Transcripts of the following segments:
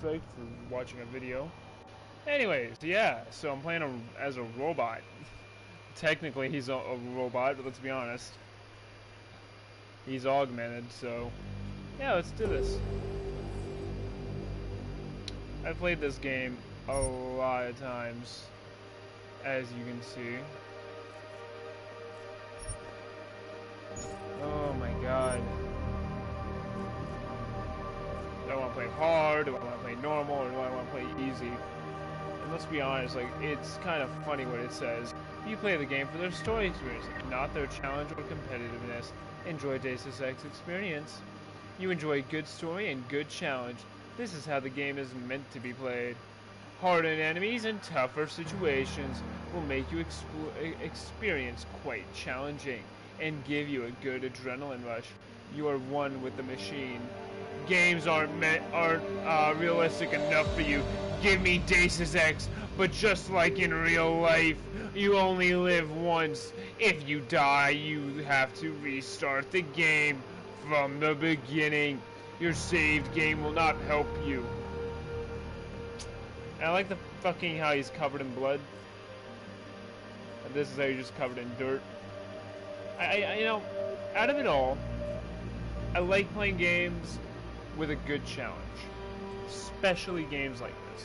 Perfect for watching a video. Anyways, yeah, so I'm playing as a robot. Technically, he's a robot, but let's be honest. He's augmented, so yeah, let's do this. I've played this game a lot of times, as you can see. Oh my god. Do I want to play hard? Do I want to play normal? Or do I want to play easy? And let's be honest, like, it's kind of funny what it says. You play the game for their story experience, not their challenge or competitiveness. Enjoy Deus Ex experience. You enjoy good story and good challenge. This is how the game is meant to be played. Hardened enemies and tougher situations will make you experience quite challenging and give you a good adrenaline rush. You are one with the machine. Games aren't realistic enough for you. Give me Deus Ex, but just like in real life, you only live once. If you die, you have to restart the game from the beginning. Your saved game will not help you. And I like the fucking how he's covered in blood. And this is how you're just covered in dirt. You know, out of it all, I like playing games with a good challenge, especially games like this,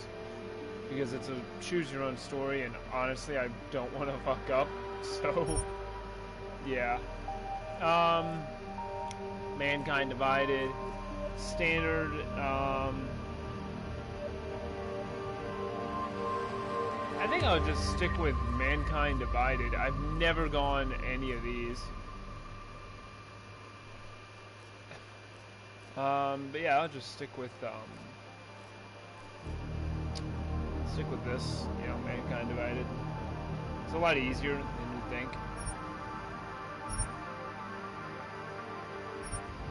because it's a choose your own story, and honestly I don't want to fuck up, so yeah. Mankind Divided, standard. I think I'll just stick with Mankind Divided. I've never gone any of these. But yeah, I'll just stick with this, you know, Mankind Divided. It's a lot easier than you think.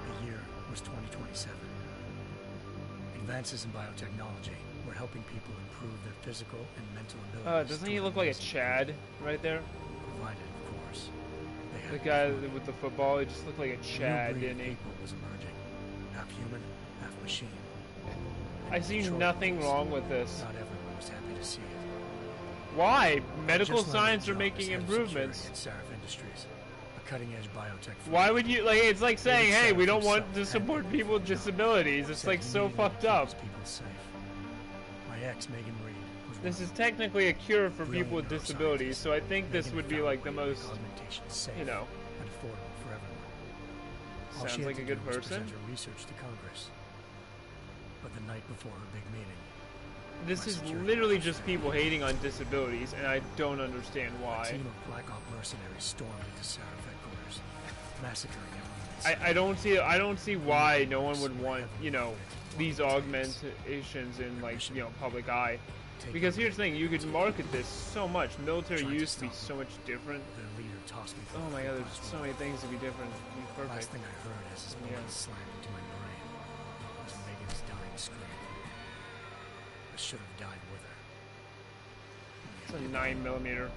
The year was 2027. Advances in biotechnology were helping people improve their physical and mental abilities. Doesn't he look like a Chad right there? Provided, of course. The guy with the football, he just looked like a Chad, didn't he? People was emerging. Half human, half machine. I see nothing wrong with this. Not everyone was happy to see it. Why? Medical science are making improvements. Sarif Industries, a cutting-edge biotech. Why would you, like, it's like saying, hey, we don't want to support people with disabilities. It's like so fucked up. People safe. My ex, Megan Reed, was this is technically a cure for people with disabilities, so I think this would be like the most, you know, and affordable for everyone. Sounds like a good person. Her research to Congress. But the night before her big meeting, this is literally just people hating on disabilities, and I don't understand why. A team of Black Op mercenaries stormed into Sarif headquarters, massacring everyone. I don't see why no one would want, you know, these augmentations in, like, you know, public eye. Because here's the thing, you could market this so much. Military used to be so much different. Their leader tossed me. Oh my god, there's so many things to be different. To be perfect. Last thing I heard as his bullet slammed into my brain was Megan's dying scream. I should have died with her. It's a 9mm.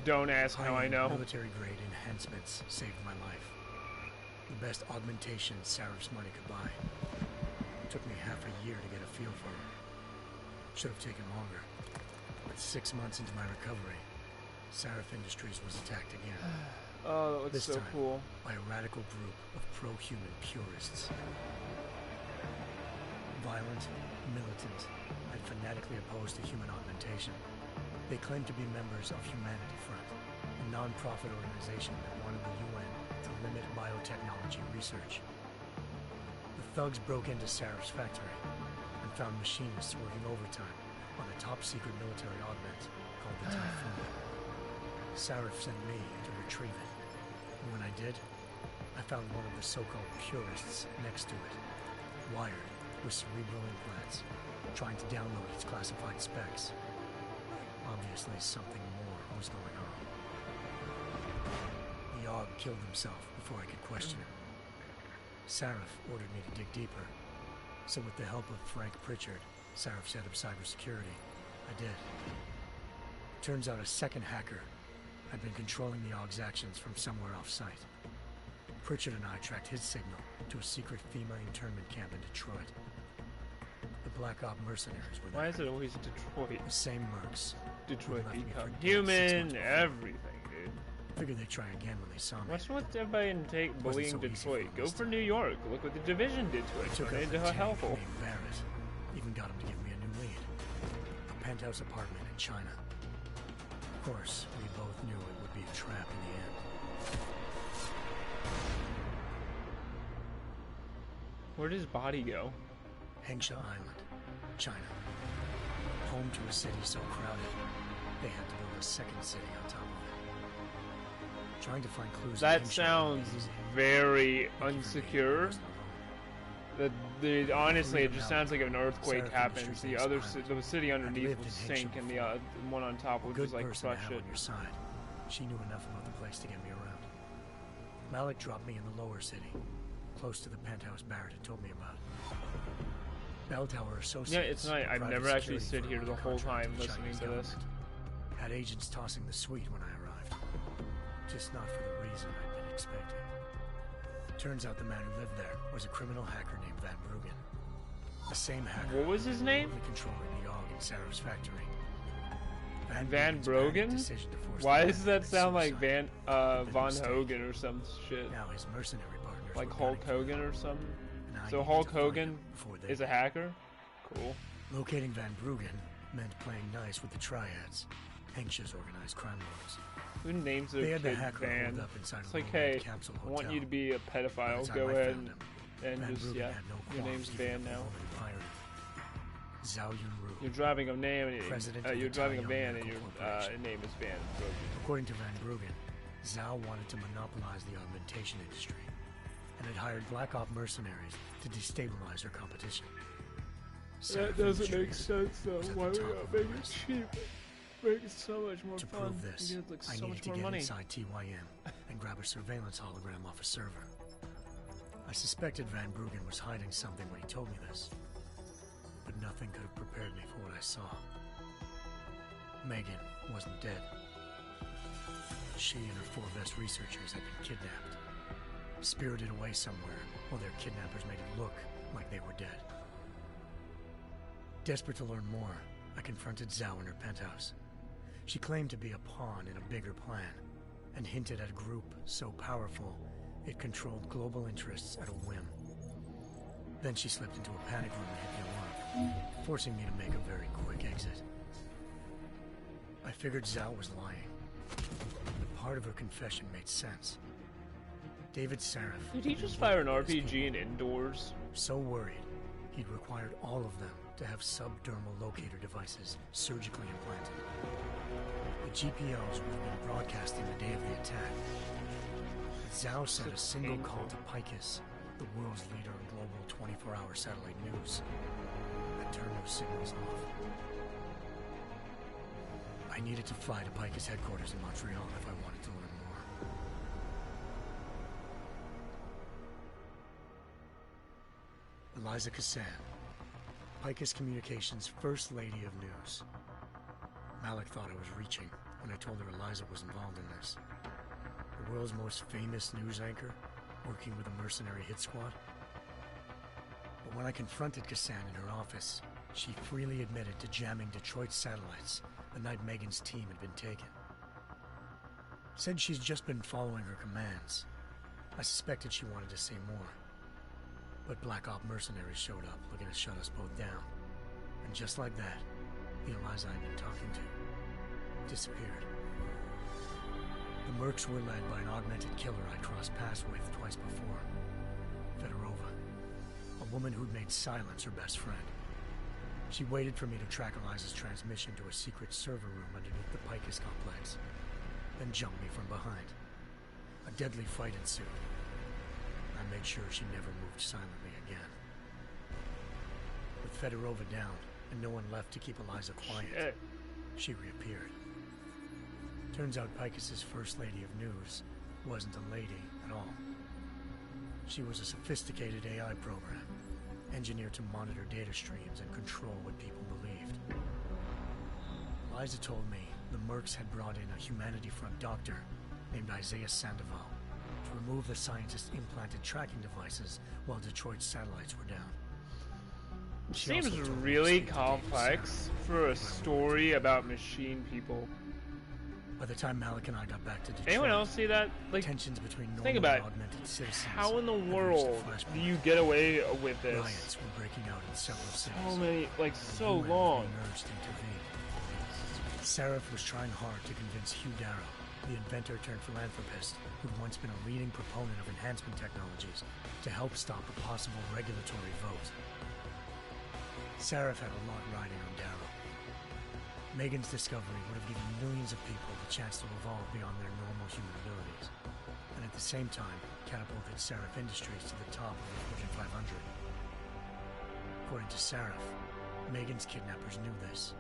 Don't ask how I know. Military-grade enhancements saved my life. The best augmentation Sarif's money could buy. It took me half a year to get a feel for her. Should have taken longer. But 6 months into my recovery, Sarif Industries was attacked again. Oh, that looks this so time, cool. By a radical group of pro-human purists. Violent, militant, and fanatically opposed to human augmentation. They claimed to be members of Humanity Front, a non-profit organization that wanted the UN to limit biotechnology research. The thugs broke into Sarif's factory and found machinists working overtime on a top-secret military augment called the Typhoon. Sarif sent me to retrieve it, and when I did, I found one of the so-called purists next to it, wired with cerebral implants, trying to download its classified specs. Obviously, something more was going on. The Aug killed himself before I could question him. Sarif ordered me to dig deeper, so with the help of Frank Pritchard, Sarif's head of cybersecurity, I did. Turns out a second hacker had been controlling the Aug's actions from somewhere off-site. Pritchard and I tracked his signal to a secret FEMA internment camp in Detroit. The Black Op mercenaries were there. Why is it always Detroit? The same mercs. Detroit left me become for dead 6 human, months before. everything, dude. Figured they'd try again when they saw me. What's with everybody bullying so easy Detroit? for Go this for time. New York. Look what the division did to I it. took Turned out it into the a hellhole. named Barrett. Even got him to give me a new lead. A penthouse apartment in China. Of course, we both knew it would be a trap in the end. Where'd his body go? Hengsha Island, China. Home to a city so crowded, they had to build a second city on top of it. Trying to find clues. That in Hengsha sounds was easy. very Lucky for me, unsecure. there was no home. Honestly, it just sounds like if an earthquake Sarah happens, finished the her other days the city underneath lived will in sink, Haitian and the one on top will Good just like person to crush have it. on your side. She knew enough about the place to get me around. Malik dropped me in the lower city, close to the penthouse Barrett had told me about. Bell Tower Associates. Yeah, it's not. a I've private never actually security stood here firm the whole contracted time the listening Chinese to this. government. Had agents tossing the suite when I arrived. Just not for the reason I'd been expecting. Turns out the man who lived there was a criminal hacker named Van Bruggen. The same hacker What was his name? remotely controlling the AUG in Sarah's factory. Van Bruggen's Brogen? panicked decision to force Why the does man that to sound like suicide. Von mistake. Hogan or some shit? Now his mercenary partners Like were Hulk gunning for Hogan him, or something? and I So needed Hulk to find Hogan him before they is a did. hacker? Cool. Locating Van Bruggen meant playing nice with the triads, Hengsha's organized crime lords. Who names They their had the kid hacker Van? holed up inside It's a like, low-rent hey, capsule I want hotel. you to be a By the pedophile. time Go I ahead found him, and Van just, Bruggen yeah. had no Your qualms name's giving Van up the now. woman who hired him. Zhao Yunru. You're driving a van, President of you're the driving a Taiyang van, and Medical your Corporation. name is Van Bruggen. According to Van Bruggen, Zhao wanted to monopolize the augmentation industry and had hired Black Op mercenaries to destabilize her competition. Sarah Industries sense though. was at the top of the list. cheap? Make it so much more To fun. prove this, You get like I so needed much to more get money. inside TYM and grab a surveillance hologram off a server. I suspected Van Bruggen was hiding something when he told me this, but nothing could have prepared me for what I saw. Megan wasn't dead. She and her 4 best researchers had been kidnapped, spirited away somewhere while their kidnappers made it look like they were dead. Desperate to learn more, I confronted Zhao in her penthouse. She claimed to be a pawn in a bigger plan, and hinted at a group so powerful it controlled global interests at a whim. Then she slipped into a panic room and hit the alarm, forcing me to make a very quick exit. I figured Zhao was lying, but part of her confession made sense. David Sarif. Did he just fire an RPG in indoors? So worried, he'd required all of them to have subdermal locator devices surgically implanted. The GPOs would have been broadcasting the day of the attack. But Zhao sent a single call to Picus, the world's leader in global 24-hour satellite news, and turned those signals off. I needed to fly to Picus headquarters in Montreal if I wanted to learn more. Eliza Cassan, Picus Communications' First Lady of News. Malik thought I was reaching when I told her Eliza was involved in this. The world's most famous news anchor, working with a mercenary hit squad. But when I confronted Cassan in her office, she freely admitted to jamming Detroit's satellites the night Megan's team had been taken. Said she's just been following her commands. I suspected she wanted to say more. But Black Op mercenaries showed up, looking to shut us both down. And just like that, the Eliza I'd been talking to disappeared. The mercs were led by an augmented killer I crossed paths with twice before, Fedorova, a woman who'd made silence her best friend. She waited for me to track Eliza's transmission to a secret server room underneath the Picus complex, then jumped me from behind. A deadly fight ensued. I made sure she never moved silently again. With Fedorova down and no one left to keep Eliza quiet, Shit. she reappeared. Turns out Picus's First Lady of News wasn't a lady at all. She was a sophisticated AI program, engineered to monitor data streams and control what people believed. Eliza told me the mercs had brought in a Humanity Front doctor named Isaiah Sandoval to remove the scientist's implanted tracking devices while Detroit's satellites were down. She Seems also told me to really speak to Dave complex Sarah for a if I wanted story about machine people. By the time Malik and I got back to Detroit, Anyone else see that? Like, tensions between normal think about and augmented citizens how in the had reached a world flashpoint. do you get away with this? Riots were breaking out in several cities. So many, like, The so UN was long. being urged to intervene. Seraph was trying hard to convince Hugh Darrow, the inventor turned philanthropist who'd once been a leading proponent of enhancement technologies, to help stop a possible regulatory vote. Seraph had a lot riding on Darrow. Megan's discovery would have given millions of people the chance to evolve beyond their normal human abilities, and at the same time catapulted Seraph Industries to the top of the Fortune 500. According to Seraph, Megan's kidnappers knew this,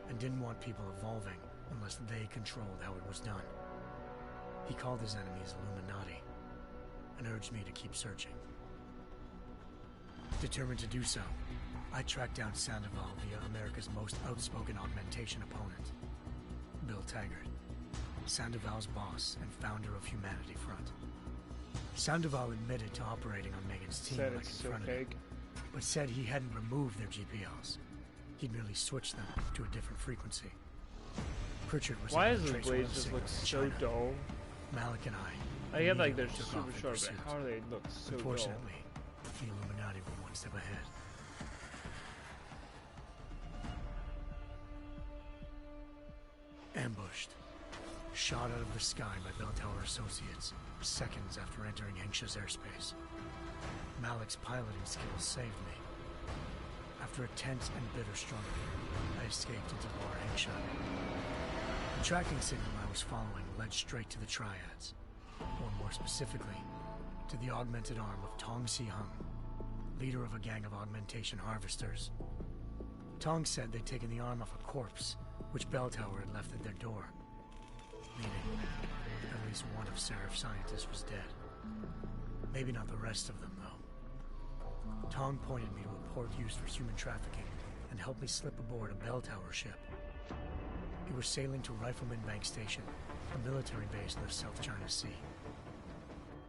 and didn't want people evolving unless they controlled how it was done. He called his enemies Illuminati, and urged me to keep searching. Determined to do so, I tracked down Sandoval via America's most outspoken augmentation opponent, Bill Taggart, Sandoval's boss and founder of Humanity Front. Sandoval admitted to operating on Megan's team Said like it's in so front of him, fake. but said he hadn't removed their GPLs. He'd merely switched them to a different frequency. Pritchard was Why able does to the trace blades one just signal look in so China. dull? Malik and I get like they're immediately took super off in sharp, but pursuit. how do they look so dull? Unfortunately, the Illuminati were one step ahead. Ambushed. Shot out of the sky by Bell Tower Associates, seconds after entering Hengsha's airspace. Malik's piloting skills saved me. After a tense and bitter struggle, I escaped into Lower Hengsha. The tracking signal I was following led straight to the Triads, or more specifically, to the augmented arm of Tong Si-hung, leader of a gang of augmentation harvesters. Tong said they'd taken the arm off a corpse, which Bell Tower had left at their door, meaning at least one of Seraph's scientists was dead. Maybe not the rest of them, though. Tong pointed me to a port used for human trafficking and helped me slip aboard a Bell Tower ship. We were sailing to Rifleman Bank Station, a military base in the South China Sea.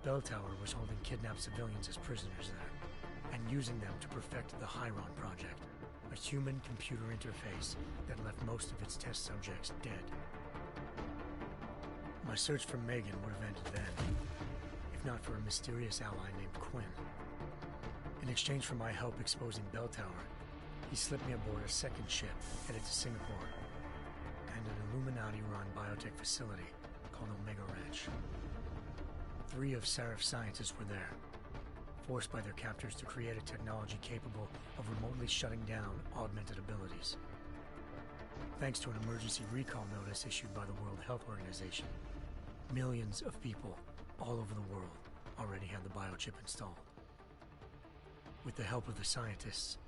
Bell Tower was holding kidnapped civilians as prisoners there, and using them to perfect the Hyron Project, a human-computer interface that left most of its test subjects dead. My search for Megan would have ended then, if not for a mysterious ally named Quinn. In exchange for my help exposing Bell Tower, he slipped me aboard a second ship headed to Singapore, and an Illuminati-run biotech facility called Omega Ranch. 3 of Seraph's scientists were there, forced by their captors to create a technology capable of remotely shutting down augmented abilities. Thanks to an emergency recall notice issued by the World Health Organization, millions of people all over the world already had the biochip installed. With the help of the scientists,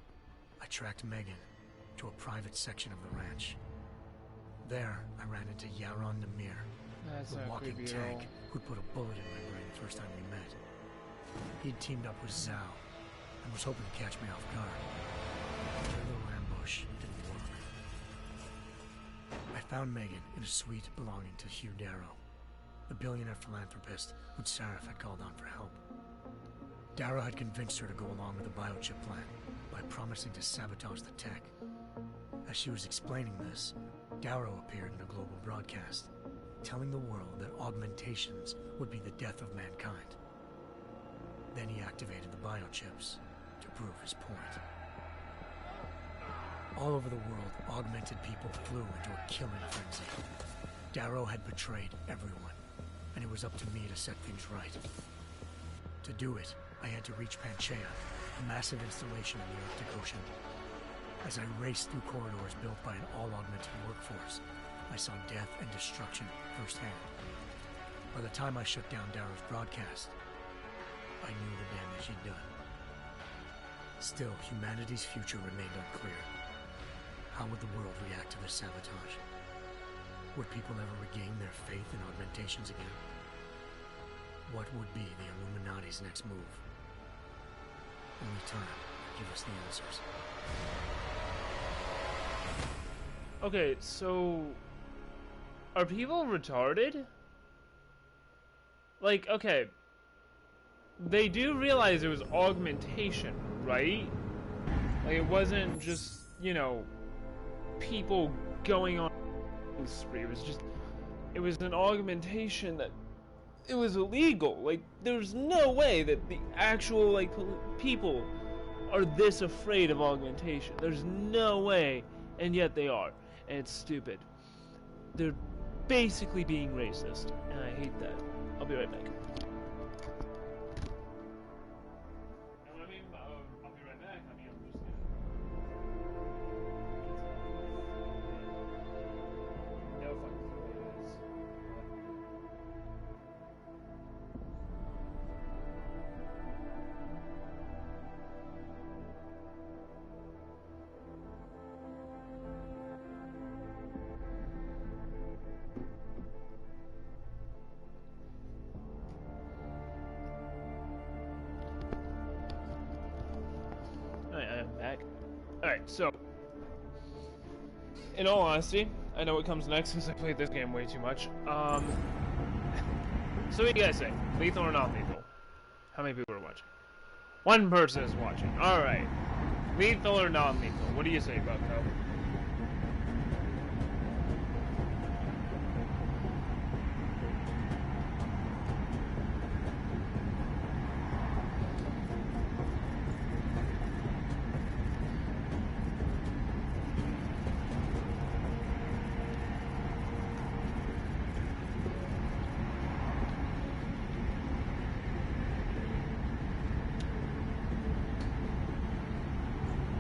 I tracked Megan to a private section of the ranch. There, I ran into Yaron Namir, That's the not walking creepy at all. tank who'd put a bullet in my brain the first time we met. He'd teamed up with Zhao and was hoping to catch me off guard. Their little ambush didn't work. I found Megan in a suite belonging to Hugh Darrow, the billionaire philanthropist who'd Seraph had called on for help. Darrow had convinced her to go along with the biochip plan by promising to sabotage the tech. As she was explaining this, Darrow appeared in a global broadcast, telling the world that augmentations would be the death of mankind. Then he activated the biochips to prove his point. All over the world, augmented people flew into a killing frenzy. Darrow had betrayed everyone, and it was up to me to set things right. To do it, I had to reach Panchaea, a massive installation in the Arctic Ocean. As I raced through corridors built by an all-augmented workforce, I saw death and destruction firsthand. By the time I shut down Darrow's broadcast, I knew the damage he'd done. Still, humanity's future remained unclear. How would the world react to this sabotage? Would people ever regain their faith in augmentations again? What would be the Illuminati's next move? Only time could give us the answers. Okay, so are people retarded? Like, okay, they do realize it was augmentation, right? Like, it wasn't just, you know, people going on a spree. It was an augmentation that it was illegal. Like, there's no way that the actual, like, people are this afraid of augmentation. There's no way, and yet they are. And it's stupid. They're basically being racist, and I hate that. I'll be right back. Alright, so, in all honesty, I know what comes next since I played this game way too much. So what do you guys say? Lethal or non-lethal? How many people are watching? One person is watching. Alright. Lethal or non-lethal? What do you say, Bucko?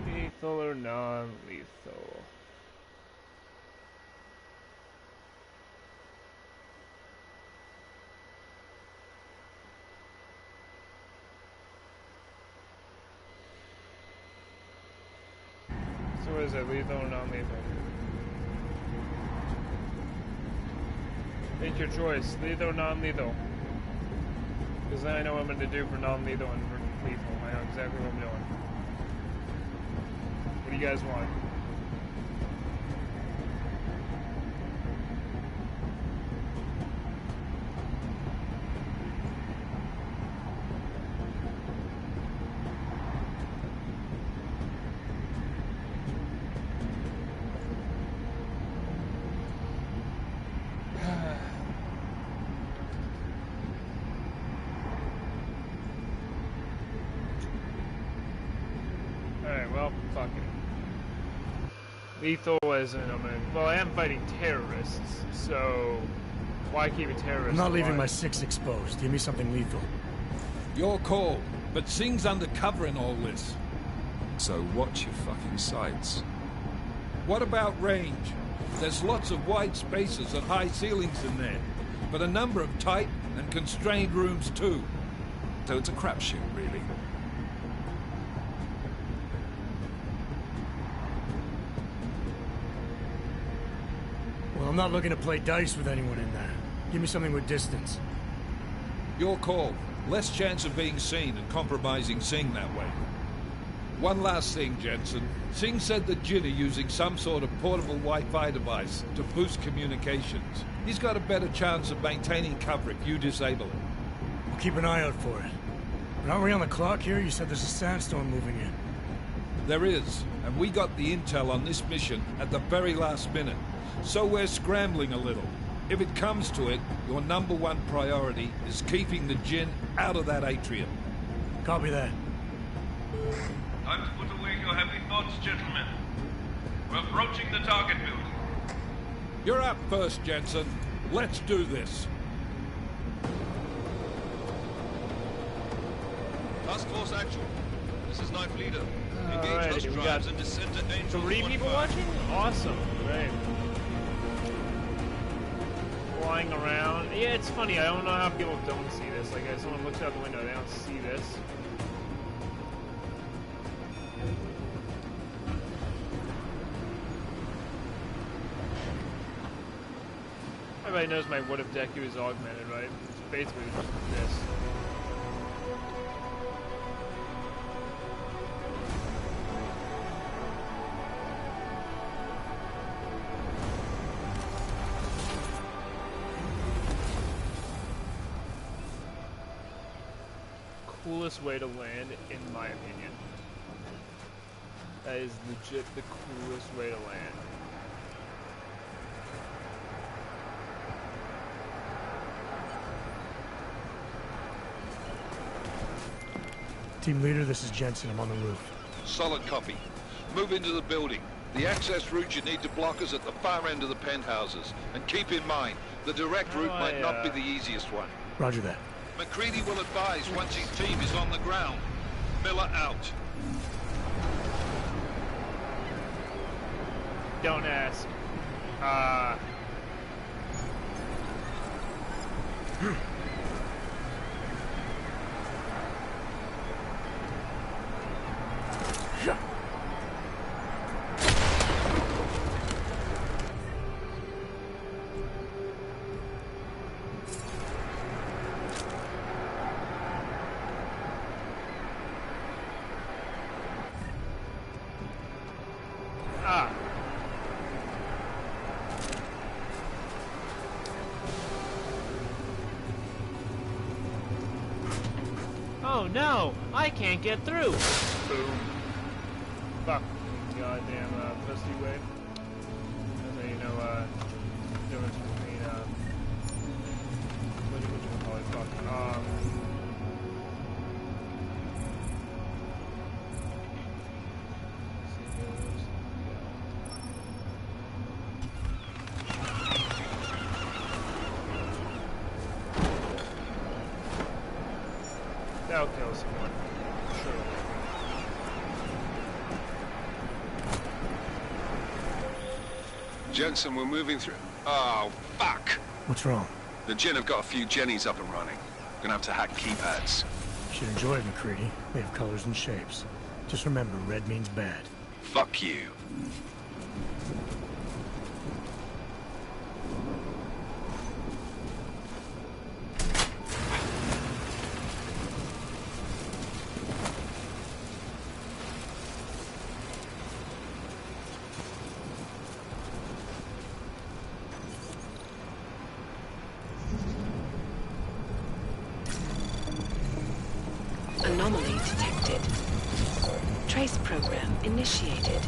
Lethal or non-lethal? So what is it, lethal or non-lethal? Make your choice, lethal or non-lethal. Because then I know what I'm going to do for non-lethal and for lethal. I know exactly what I'm doing. What do you guys want? Alright, well, fuck it. Lethal as in, well, I am fighting terrorists, so why keep a terrorist I'm not leaving alive? my 6 exposed. Give me something lethal. Your call, but Singh's undercover in all this. So watch your fucking sights. What about range? There's lots of wide spaces and high ceilings in there, but a number of tight and constrained rooms too. So it's a crapshoot, really. Well, I'm not looking to play dice with anyone in there. Give me something with distance. Your call. Less chance of being seen and compromising Singh that way. One last thing, Jensen. Singh said that Jin are using some sort of portable Wi-Fi device to boost communications. He's got a better chance of maintaining cover if you disable it. We'll keep an eye out for it. But aren't we on the clock here? You said there's a sandstorm moving in. There is, and we got the intel on this mission at the very last minute. So we're scrambling a little. If it comes to it, your #1 priority is keeping the Jinn out of that atrium. Copy that. Time to put away your heavy thoughts, gentlemen. We're approaching the target building. You're up first, Jensen. Let's do this. Task Force actual. This is Knife Leader. Engage Alrighty, host we drives got and descend to Angel 3 people 1-5. watching? Awesome. Great. Flying around. Yeah, it's funny. I don't know how people don't see this. Like, if someone looks out the window, they don't see this. Everybody knows my would have Deku is augmented, right? It's basically just this. Coolest way to land, in my opinion. That is legit the coolest way to land. Team leader, this is Jensen. I'm on the roof. Solid copy. Move into the building. The access route you need to block is at the far end of the penthouses. And keep in mind, the direct route might not be the easiest one. Roger that. McCready will advise once his team is on the ground. Miller out. Don't ask. Oh no! I can't get through! Boom. Fuck. Goddamn, pussy way. And then, you know, difference between, what do you call it? Fuck. That'll kill someone. Sure. Jensen, we're moving through. Oh, fuck! What's wrong? The Jinn have got a few Jennies up and running. Gonna have to hack keypads. You should enjoy it, McCready. They have colors and shapes. Just remember, red means bad. Fuck you. Anomaly detected. Trace program initiated.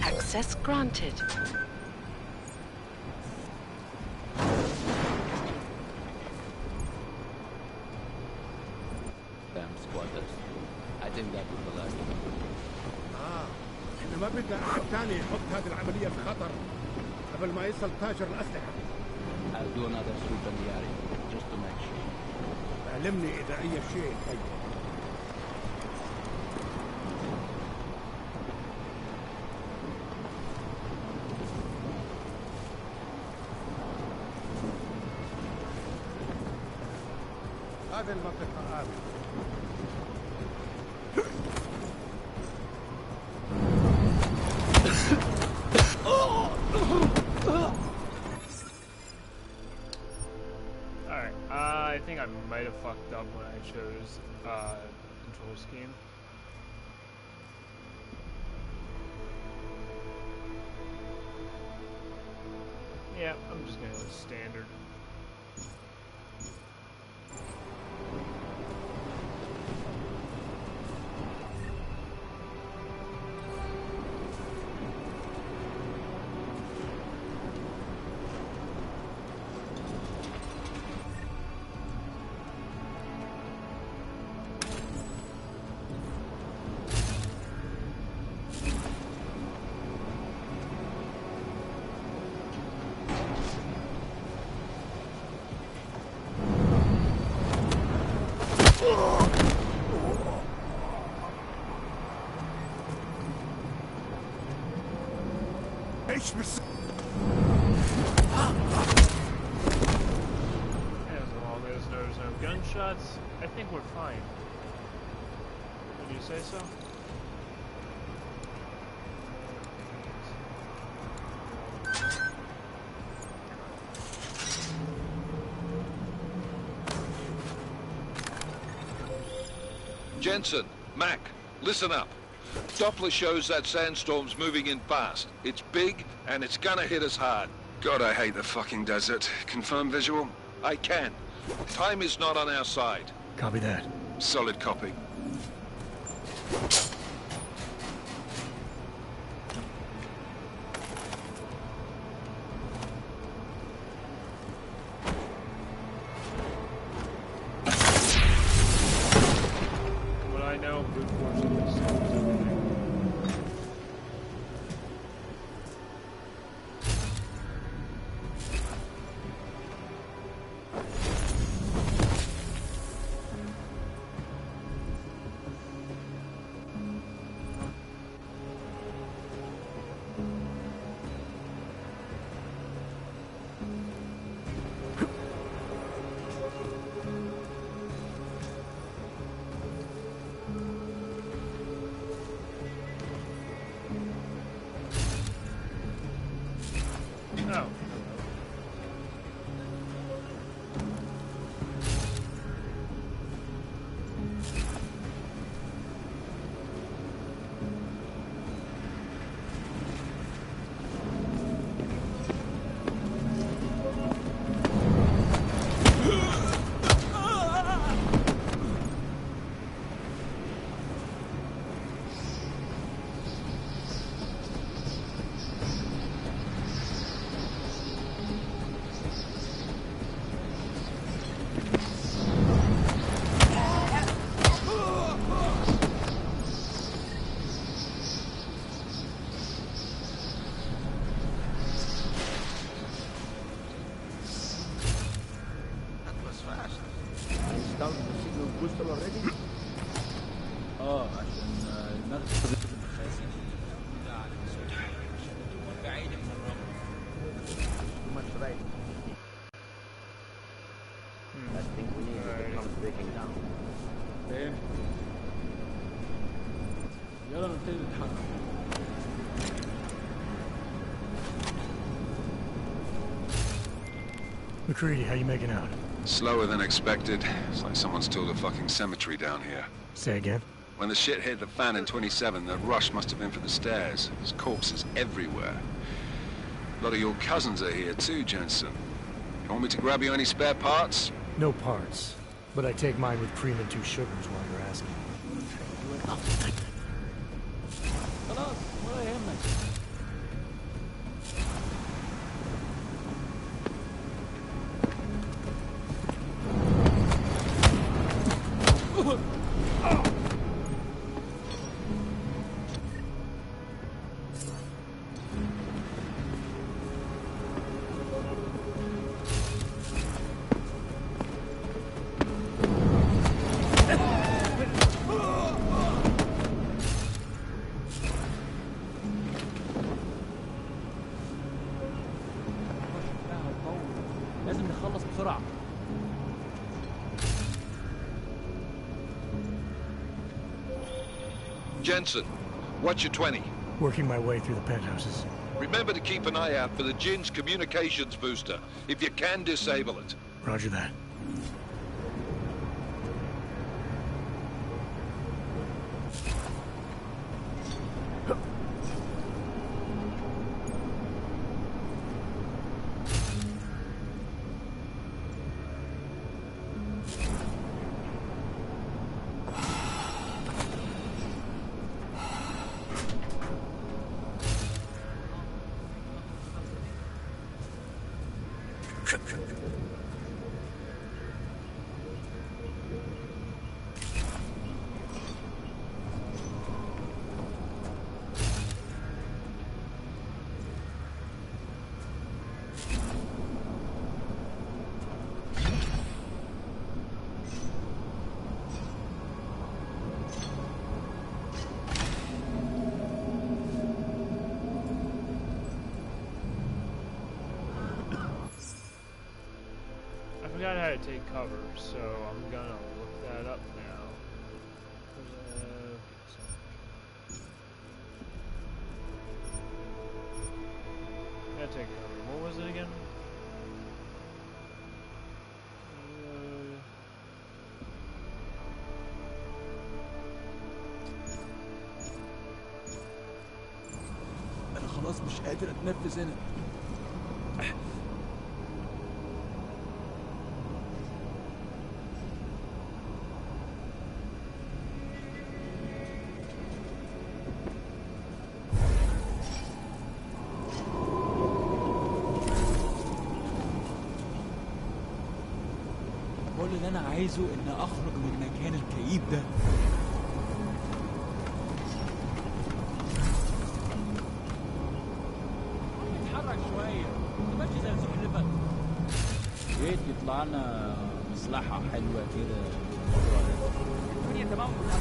Access granted. Damn squatters. I think that was the last one. احنا ما بدنا احد تاني يحط هذه العملية في خطر قبل ما يصل تاجر الأسلحة. I'll do another swoop in the area, just to make sure. علمني إذا أي شيء طيب. هذه المنطقة آمنة. Alright, I think I might have fucked up when I chose control scheme. Yeah, I'm just gonna go with standard. ايش بس As long as there's no gunshots, I think we're fine. Would you say so? Jensen, Mac, listen up. Doppler shows that sandstorm's moving in fast. It's big, and it's gonna hit us hard. God, I hate the fucking desert. Confirm visual? I can. Time is not on our side. Copy that. Solid copy. What I know, brute force solves everything. Oh. Down the signal booster already? اه عشان دماغي تستخدم الاساسي. بعيد من الرمل. Too much right. I think we need to come breaking down. فاهم؟ يلا نبتدي نتحرك. McCready, how you making out? Slower than expected. It's like someone's tilled a fucking cemetery down here. Say again? When the shit hit the fan in 27, the rush must have been for the stairs. There's corpses everywhere. A lot of your cousins are here too, Jensen. You want me to grab you any spare parts? No parts. But I take mine with cream and 2 sugars while you're asking. خلاص ولا يهمك. لازم نخلص بسرعة. Jensen, what's your 20? Working my way through the penthouses. Remember to keep an eye out for the Jinn's communications booster. If you can, disable it. Roger that. I forgot how to take cover, so I'm gonna look that up now. Gotta take cover. What was it again? أنا خلاص مش قادر أتنفس هنا. كل اللي انا عايزه ان اخرج من المكان الكئيب ده. اتحرك شويه، ماشي زي الزحلفه. جيت يطلع لنا مصلحه حلوه كده الموضوع ده. الدنيا تمام ولا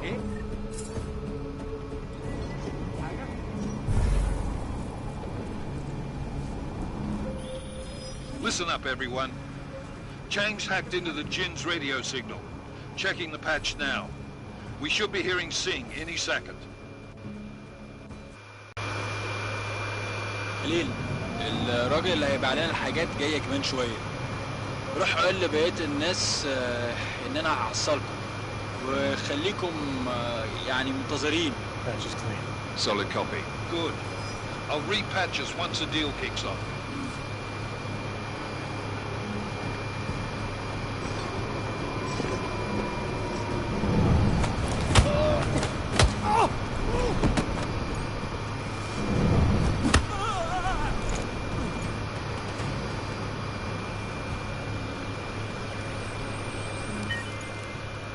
ايه؟ Listen up, everyone. Chang's hacked into the Jin's radio signal. Checking the patch now. We should be hearing Sing any second. خليل، الراجل اللي هيبقى علينا الحاجات جايه كمان شويه. روح قول لبقيه الناس ان انا هحصلكم وخليكم يعني منتظرين. Patch is clean. Solid copy. Good. I'll repatch us once the deal kicks off.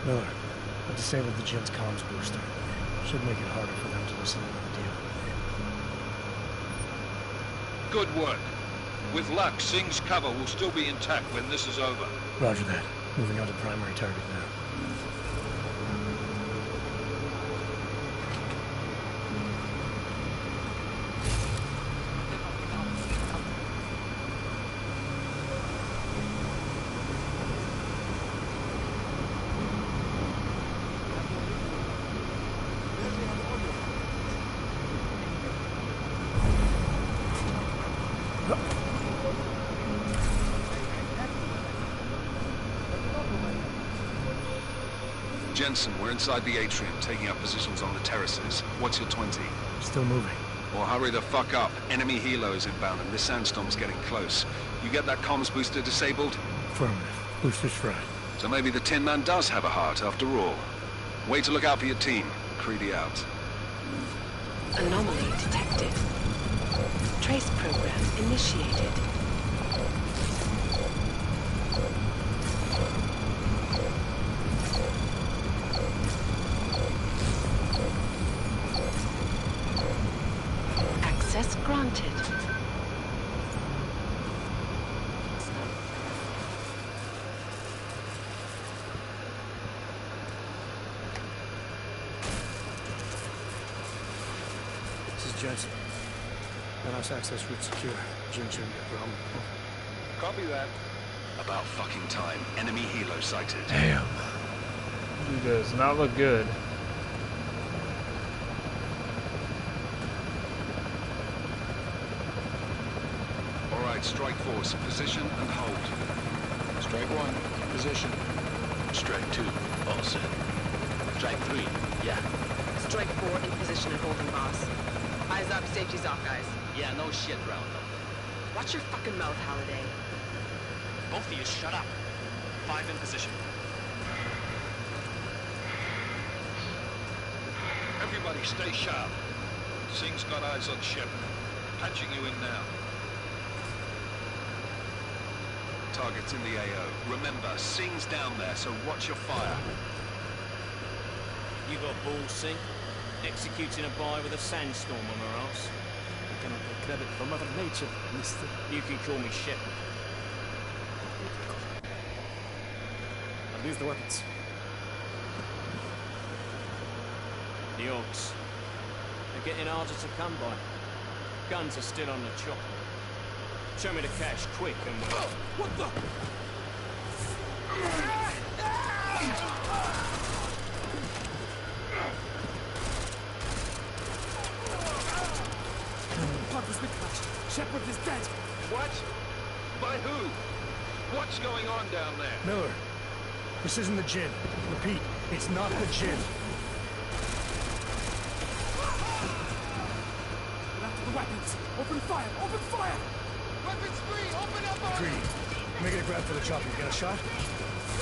Miller, I disabled the Jin's comms booster. Should make it harder for them to listen to the deal. Good work. With luck, Sing's cover will still be intact when this is over. Roger that. Moving on to primary target now. Jensen, we're inside the atrium, taking up positions on the terraces. What's your 20? Still moving. Well, hurry the fuck up. Enemy helo is inbound and this sandstorm's getting close. You get that comms booster disabled? Affirmative. Booster's fried. So maybe the Tin Man does have a heart after all. Way to look out for your team. Creedy out. Anomaly detected. Trace program initiated. Access granted. This is Jensen. NOS access route secure. Jin shouldn't be a problem. Copy that. About fucking time. Enemy helo sighted. Damn. It does not look good. All right, strike force. Position and hold. Strike 1, position. Strike 2, all set. Strike 3, yeah. Strike 4 in position and holding, boss. Eyes up, safety's off, guys. Yeah, no shit, Roundup. Watch your fucking mouth, Halliday. Both of you shut up. 5 in position. Everybody stay sharp. Sing's got eyes on ship. Patching you in now. Target's in the AO. Remember, Sing's down there, so watch your fire. You got balls, Sing? Executing a buy with a sandstorm on our arse. I cannot take credit for Mother Nature, mister. You can call me Shepard. Are these the weapons? The odds. They're getting harder to come by. Guns are still on the chop. Show me the cash, quick, and we'll... What the? Progress been crashed. Shepard is dead. What? By who? What's going on down there? Miller, this isn't the Jin. Repeat, it's not the Jin. Get after the weapons. Open fire! Open fire! Weapons free! Open up! Creed, making a grab for the chopper. You got a shot?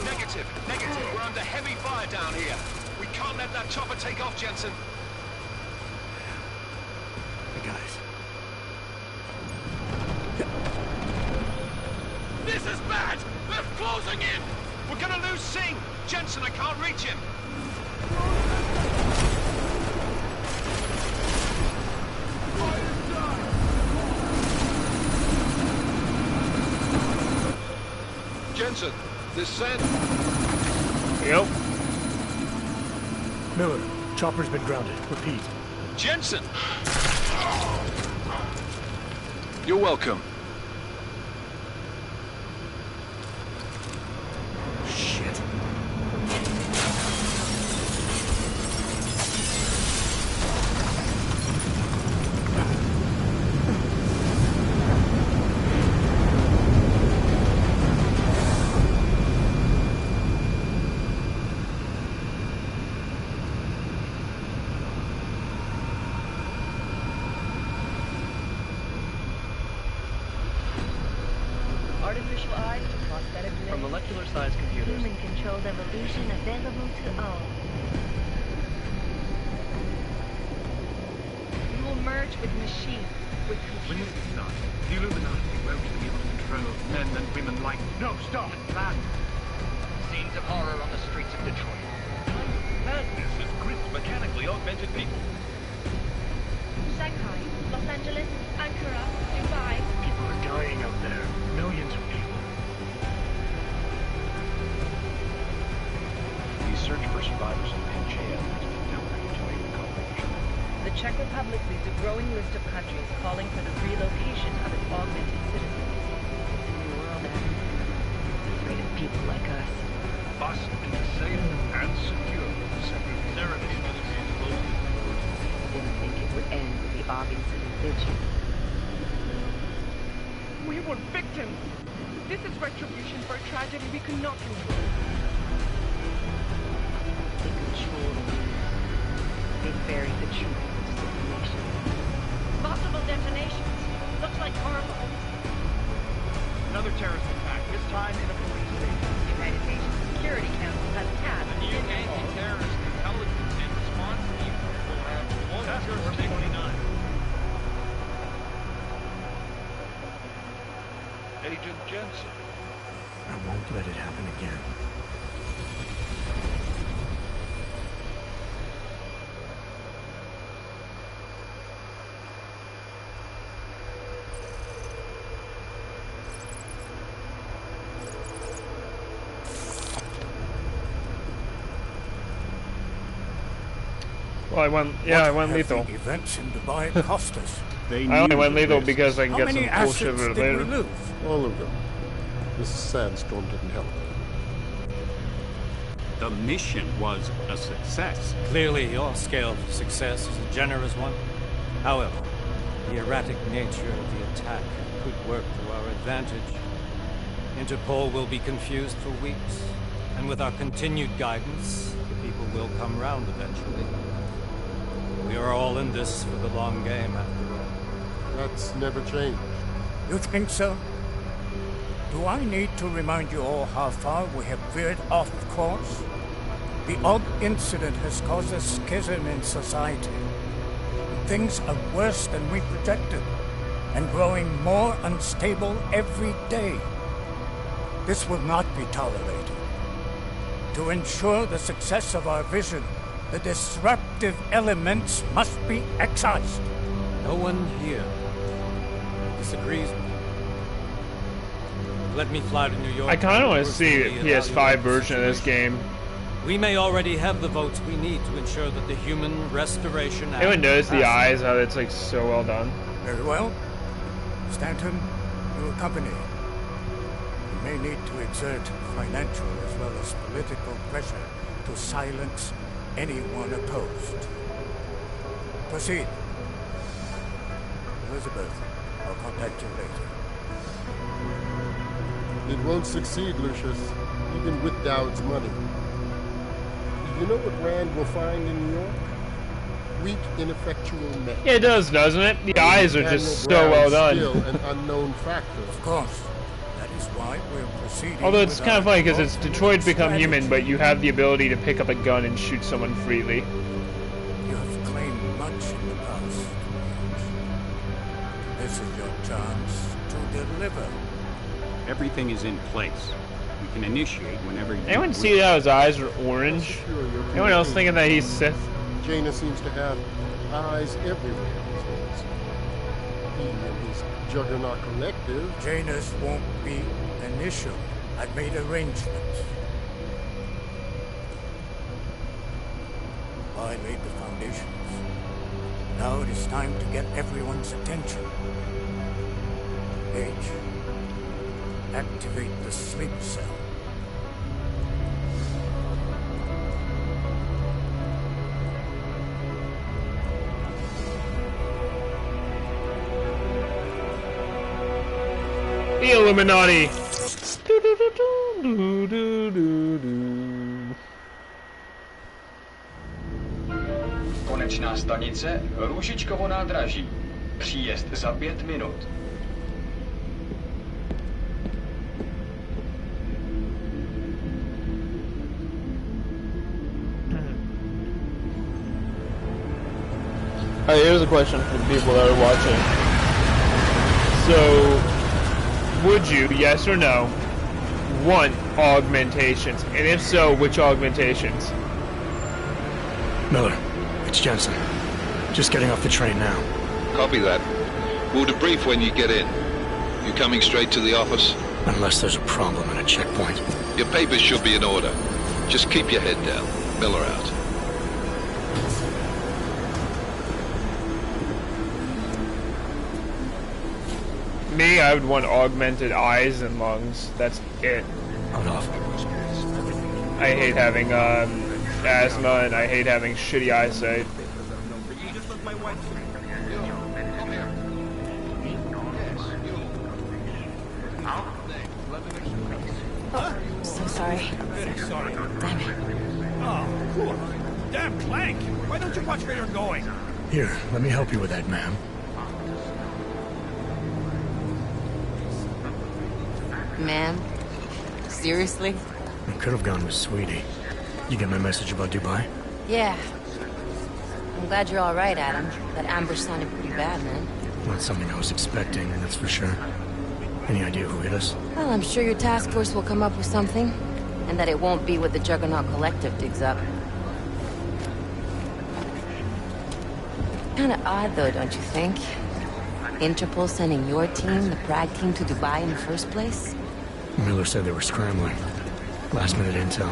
Negative. Negative. We're under heavy fire down here. We can't let that chopper take off, Jensen. I got it. This is gonna lose Singh! Jensen, I can't reach him! Jensen, this sand... Yep. Miller, chopper's been grounded. Repeat. Jensen! You're welcome. Shit. Artificial eye, prosthetic leg. From molecular-sized computers. Human-controlled evolution available to all. We will merge with machines, with When computers. this is done, the Illuminati won't be able to control men and women like... No, stop! Land! Scenes of horror on the streets of Detroit. Madness has gripped mechanically augmented people. Shanghai, Los Angeles, Ankara, Dubai. People are dying out there. Millions of people. The search for survivors in Pangaea has been filtered to a corporation. The Czech Republic leads a growing list of countries calling for the relocation of its augmented citizens. The new world afraid of people like us. Must be safe and secure. Ceremony must be exposed. Didn't think it would end with the Aug incident, did you? We were victims. This is retribution for a tragedy we could not control. They control the news. They buried the truth into disinformation. Possible detonations. Looks like hormones. Another terrorist attack, this time in a police station. The United Nations Security Council has tasked The new anti-terrorist intelligence and response team will have one Task Force 29. Agent Jensen. I won't let it happen again. Well, I went lethal. The events in Dubai cost us. I only went lethal because I can get some bullshit did later. we lose? All of them. Mrs. Sandstorm didn't help. The mission was a success. Clearly, your scale of success is a generous one. However, the erratic nature of the attack could work to our advantage. Interpol will be confused for weeks, and with our continued guidance, the people will come round eventually. We are all in this for the long game, after all. That's never changed. You think so? Do I need to remind you all how far we have veered off course? The Aug incident has caused a schism in society. Things are worse than we projected, and growing more unstable every day. This will not be tolerated. To ensure the success of our vision, the disruptive elements must be excised. No one here disagrees with me. Let me fly to New York. I kind of want to see a PS5 version of this game. We may already have the votes we need to ensure that the Human Restoration Act... Anyone knows the eyes, how it's like so well done. Very well. Stanton, you accompany. We may need to exert financial as well as political pressure to silence anyone opposed. Proceed. Elizabeth, I'll contact you later. It won't succeed, Lucius, even with Dowd's money. You know what Rand will find in New York? Weak, ineffectual men. Yeah, it does, doesn't it? The eyes are just so well done. Still an unknown factor. Of course. That is why we're proceeding. Although it's kind of funny because it's Detroit's become human, but you have the ability to pick up a gun and shoot someone freely. You have claimed much in the past. This is your chance to deliver. Everything is in place. You can initiate whenever you Anyone wish. see how his eyes are orange? Anyone else thinking that he's Sith? Jaina seems to have eyes everywhere these days. He and his Juggernaut Collective. Janus won't be initial. I've made arrangements. I laid the foundations. Now it is time to get everyone's attention. H. Activate the sleep cell. The Illuminati. Konečná stanice Růžičkovo nádraží. Příjezd za 5 minut. Alright, here's a question for the people that are watching. So, would you, yes or no, want augmentations? And if so, which augmentations? Miller, it's Jensen. Just getting off the train now. Copy that. We'll debrief when you get in. You coming straight to the office? Unless there's a problem at a checkpoint. Your papers should be in order. Just keep your head down. Miller out. Me, I would want augmented eyes and lungs. That's it. Hold off. I hate having asthma and I hate having shitty eyesight. So sorry. Sorry. Damn it. Oh, cool. Damn Clank! Why don't you watch where you're going? Here, let me help you with that, ma'am. Ma'am? Seriously? I could have gone with Sweetie. You get my message about Dubai? Yeah. I'm glad you're alright, Adam. That ambush sounded pretty bad, man. Not something I was expecting, that's for sure. Any idea who hit us? Well, I'm sure your task force will come up with something. And that it won't be what the Juggernaut Collective digs up. Kinda odd, though, don't you think? Interpol sending your team, the Prague team, to Dubai in the first place? Miller said they were scrambling. Last minute intel.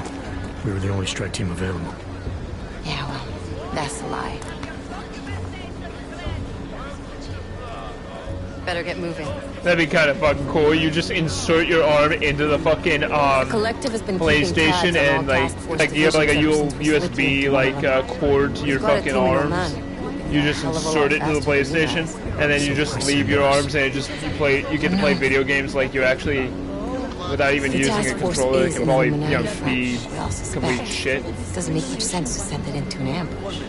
We were the only strike team available. Yeah, well, that's a lie. Better get moving. That'd be kind of fucking cool. You just insert your arm into the fucking Collective has been PlayStation and like you have like a USB like cord to your fucking arms. You just insert it into the PlayStation and then you just leave your arms and it just you get to play video games like you actually without even using a controller. It can probably be complete shit. Doesn't make much sense to send it into an ambush.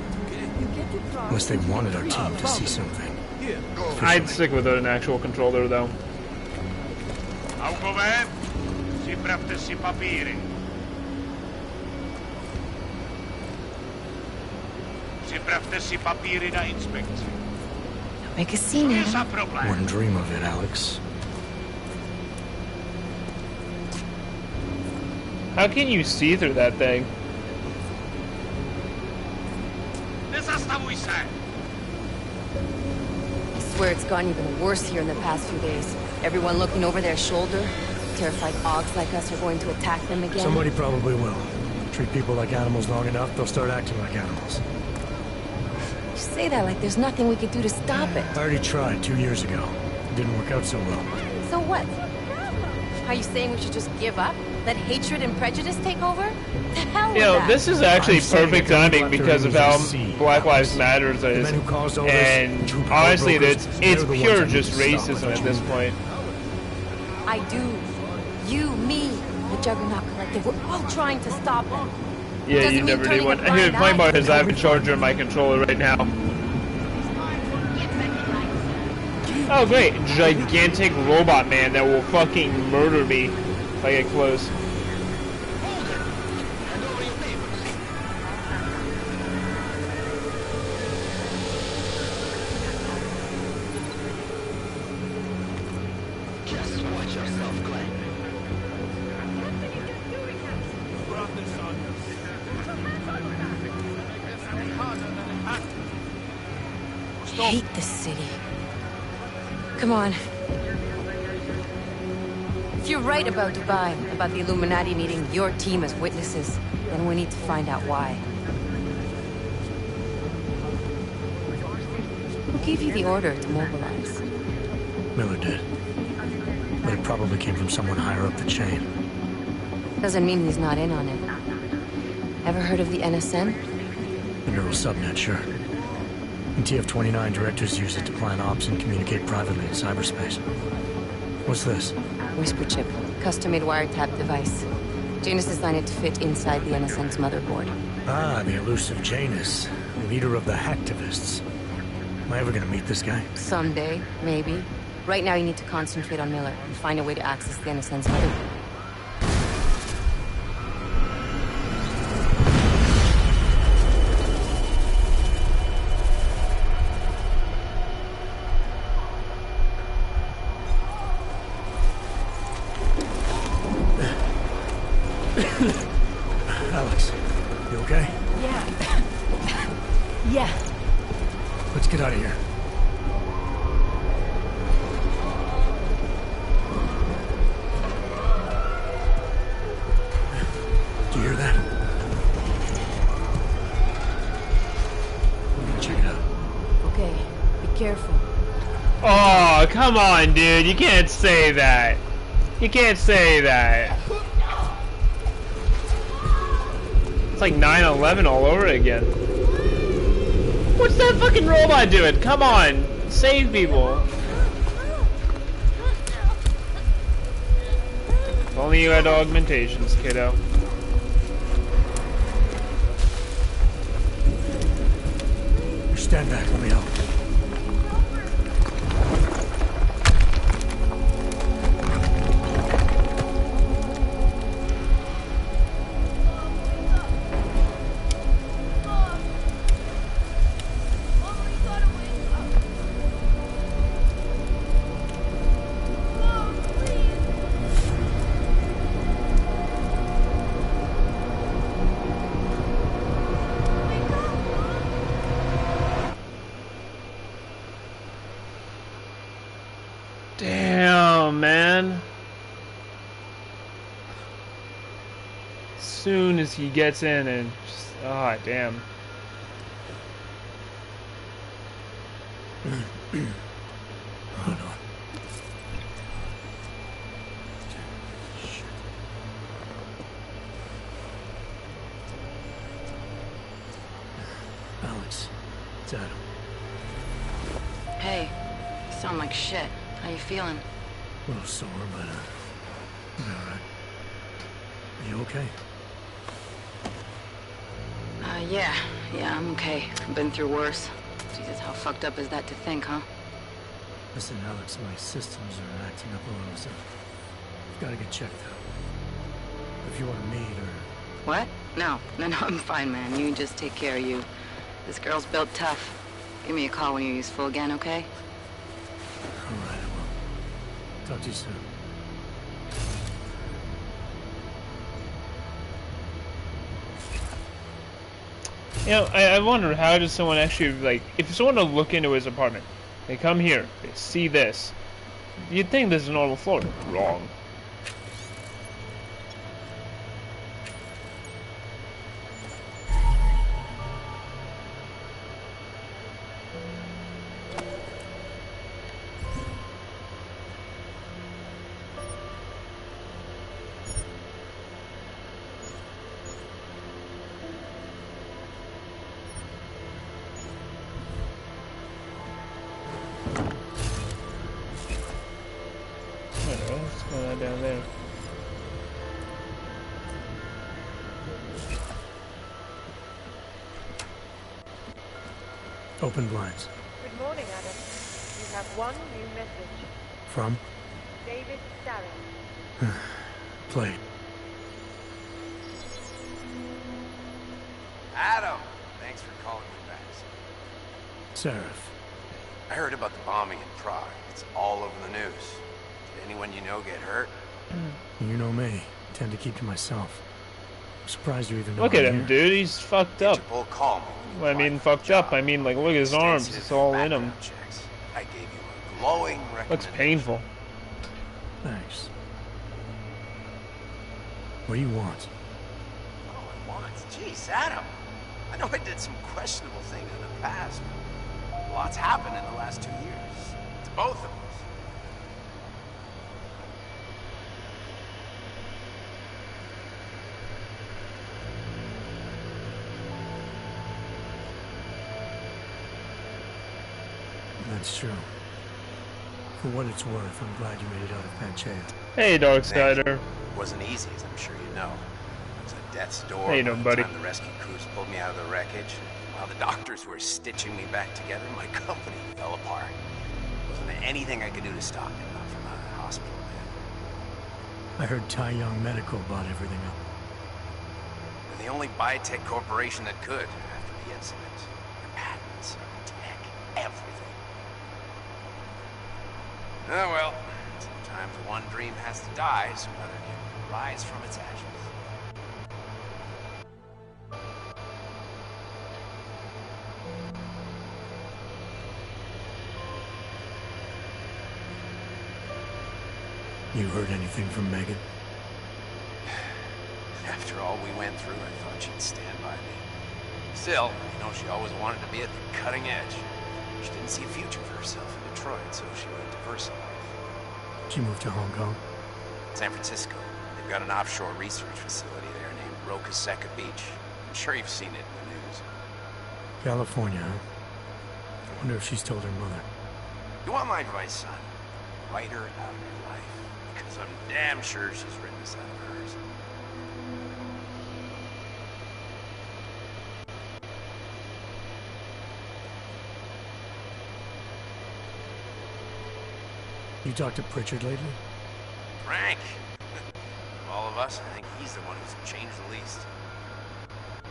Unless they wanted our team to see something. I'd stick with an actual controller though. Aukově, připravte si papíry. Připravte si papíry na inspekci. Make a scene, Adam. Wouldn't dream of it, Alex. How can you see through that thing? Nezastavuj se! I swear it's gotten even worse here in the past few days. Everyone looking over their shoulder. Terrified Augs like us are going to attack them again. Somebody probably will. Treat people like animals long enough, they'll start acting like animals. You say that like there's nothing we could do to stop it. I already tried 2 years ago. It didn't work out so well. So what? Are you saying we should just give up? Let hatred and prejudice take over? The hell with that. This is actually perfect timing because of how Black Lives Matter is. And honestly, it's pure just racism at this point. I do. You, me, the Juggernaut Collective, we're all trying to stop them. Yeah, you never did one. Here, play mode is I have a charger on my controller right now. Oh great, gigantic robot man that will fucking murder me if I get close. Just watch yourself, Glenn. hate this city. Come on. If you're right about Dubai, about the Illuminati needing your team as witnesses, then we need to find out why. Who gave you the order to mobilize? Miller did. But it probably came from someone higher up the chain. Doesn't mean he's not in on it. Ever heard of the NSN? The neural subnet, sure. And TF-29 directors use it to plan ops and communicate privately in cyberspace. What's this? Whisper chip. Custom-made wiretap device. Janus designed it to fit inside the NSN's motherboard. Ah, the elusive Janus. Leader of the hacktivists. Am I ever gonna meet this guy? Someday, maybe. Right now you need to concentrate on Miller and find a way to access the NSN's motherboard. Alex, you okay? Yeah. Yeah. Let's get out of here. Do you hear that? I'm gonna check it out. Okay, be careful. Oh, come on, dude. You can't say that. You can't say that. It's like 9/11 all over again. What's that fucking robot doing? Come on, save people. If only you had augmentations, kiddo. Stand back, let me help. Damn, man. As soon as he gets in and just, ah, damn. Hold on. Alex, it's Adam. Hey, you sound like shit. How you feeling? A little sore, but I'm alright. You okay? Yeah, I'm okay. I've been through worse. Jesus, how fucked up is that to think, huh? Listen, Alex, my systems are acting up a little, so I've got to get checked out. If you want to meet or... What? No, I'm fine, man. You just take care of you. This girl's built tough. Give me a call when you're useful again, okay? Alright, I will. Talk to you soon. You know, I wonder, how does someone actually, like, if someone will look into his apartment, they come here, they see this, you'd think this is a normal floor. Wrong. What's going on down there? Open blinds. Good morning, Adam. You have one new message. From? David Starrett. Played. Adam! Thanks for calling me back. Seraph. I heard about the bombing in Prague. It's all over the news. Did anyone you know get hurt? You know me. Tend to keep to myself. I'm surprised you even know Look at I'm him, here. dude. He's fucked up. Interpol called me. Well, I mean, fucked up. I mean, like, look at his arms. It's all in him. Checks. I gave you a glowing recommendation. Looks painful. Thanks. What do you want? Oh, I want. Jeez, Adam. I know I did some questionable things in the past, but lots happened in the last 2 years. To both of us. That's true. For what it's worth, I'm glad you made it out of Panchea. Hey, Darksider. Wasn't easy, as I'm sure you know. It was at death's door. Hey, no, buddy. By the time the rescue crews pulled me out of the wreckage, while the doctors were stitching me back together, my company fell apart. Wasn't anything I could do to stop it, not from a hospital bed. I heard Tai Young Medical bought everything up. They're the only biotech corporation that could after the incident. Their patents, tech, everything. Oh well, sometimes one dream has to die so another can rise from its ashes. You heard anything from Megan? After all we went through, I thought she'd stand by me. Still, you know, she always wanted to be at the cutting edge. She didn't see a future for herself in Detroit, so she went to VersaLife. She moved to Hong Kong? San Francisco. They've got an offshore research facility there named Rocaseca Beach. I'm sure you've seen it in the news. California, huh? I wonder if she's told her mother. You want my advice, son? Write her out of your life. Because I'm damn sure she's written this out of hers. You talked to Pritchard lately? Frank! Of all of us, I think he's the one who's changed the least.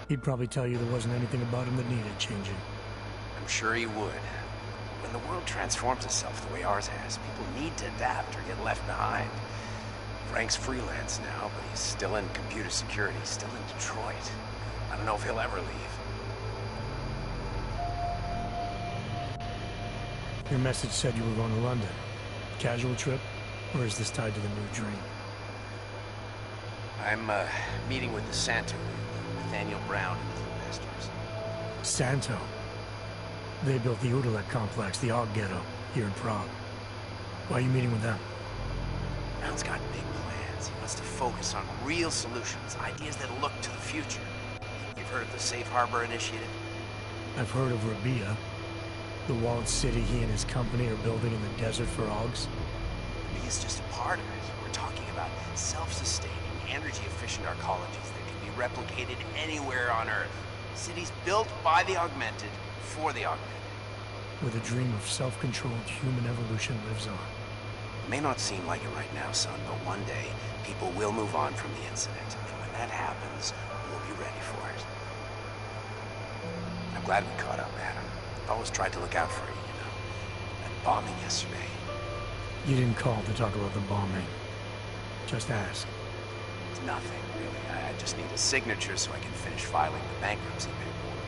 He'd probably tell you there wasn't anything about him that needed changing. I'm sure he would. When the world transforms itself the way ours has, people need to adapt or get left behind. Frank's freelance now, but he's still in computer security, still in Detroit. I don't know if he'll ever leave. Your message said you were going to London. Casual trip? Or is this tied to the new dream? I'm, meeting with the Santo, Nathaniel Brown and his investors. Santo? They built the Udalek complex, the Og Ghetto, here in Prague. Why are you meeting with them? Brown's got big plans. He wants to focus on real solutions, ideas that look to the future. You've heard of the Safe Harbor Initiative? I've heard of Rabia, the walled city he and his company are building in the desert for Augs. Rabia's just a part of it. We're talking about self-sustaining, energy-efficient arcologies that can be replicated anywhere on Earth. Cities built by the augmented, for the augmented. Where the dream of self-controlled human evolution lives on. It may not seem like it right now, son, but one day, people will move on from the incident. And when that happens, we'll be ready for it. I'm glad we caught up, Adam. I've always tried to look out for you, you know. That bombing yesterday. You didn't call to talk about the bombing. Just ask. It's nothing, really. I just need a signature so I can finish filing the bankruptcy paperwork.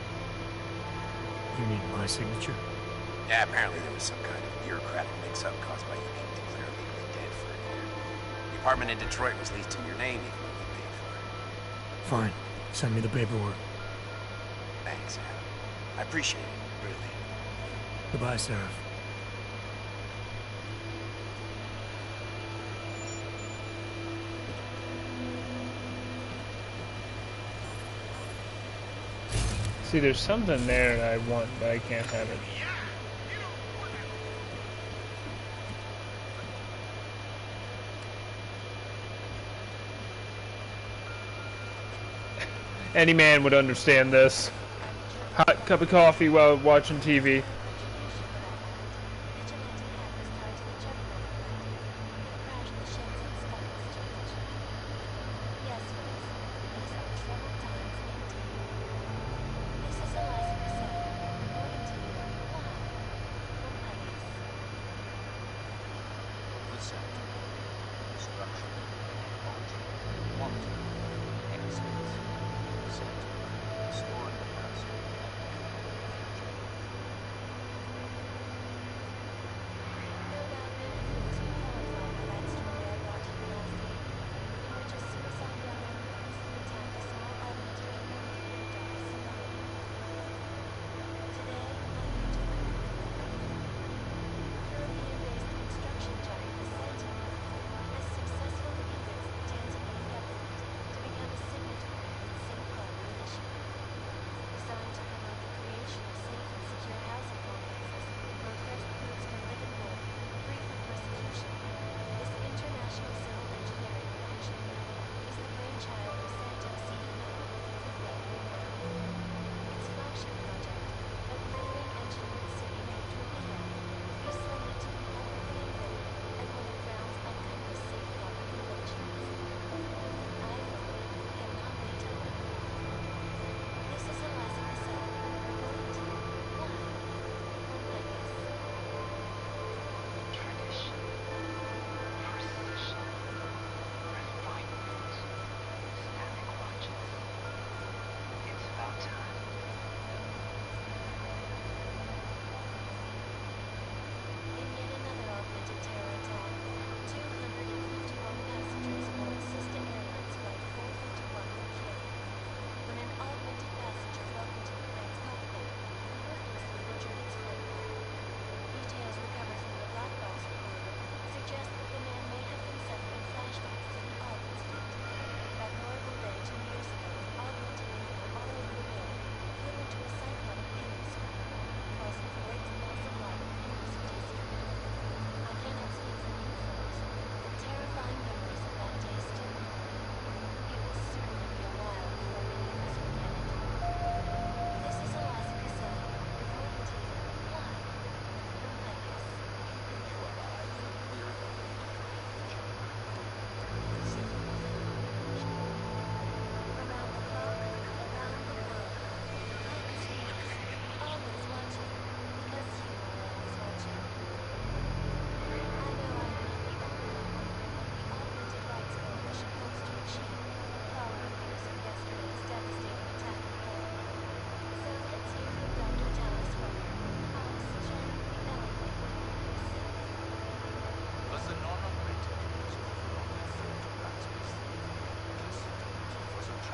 You need my signature? Yeah, apparently there was some kind of bureaucratic mix-up caused by you being declared legally dead for a year. The apartment in Detroit was leased in your name, even though you paid for it. Fine. Send me the paperwork. Thanks, Adam. I appreciate it, really. Goodbye, Seraph. See, there's something there that I want, but I can't have it. Any man would understand this. Hot cup of coffee while watching TV.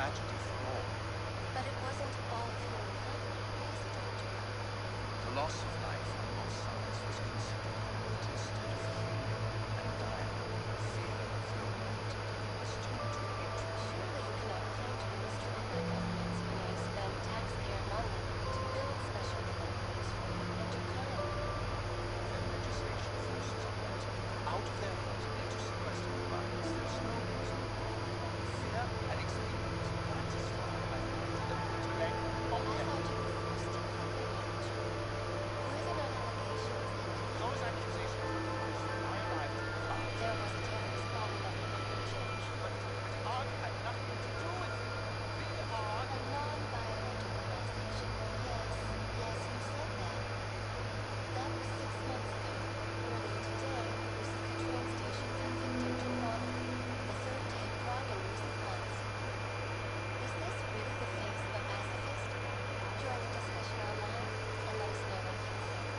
tragedy for all. But it wasn't all pure fun, was it, Doctor? The loss of life on both sides was considerable. It instead of freedom and dialogue, fear of your relative was turned to hatred. Surely you cannot claim to be mistreated by governments when they spend taxpayer money to build special defenders for your intercon. When legislation forces ordinary people out of their homes and into sequestered environments, there's no reason to believe that fear and experience satisfy by fighting them to claim I thought you were forced to claim the picture. Were there not allegations that those accusations were false when I arrived at the farm. there was a terrorist bomb that would make them change? But ARG had nothing to do with it. The ARG... A non-violent organization. Yes, you said that. That was 6 months ago. Earlier today, we received the train stations and victims reported. The third day brought in recent months. Is this really the face of a pacifist? Join the discussion online and let us know what you think.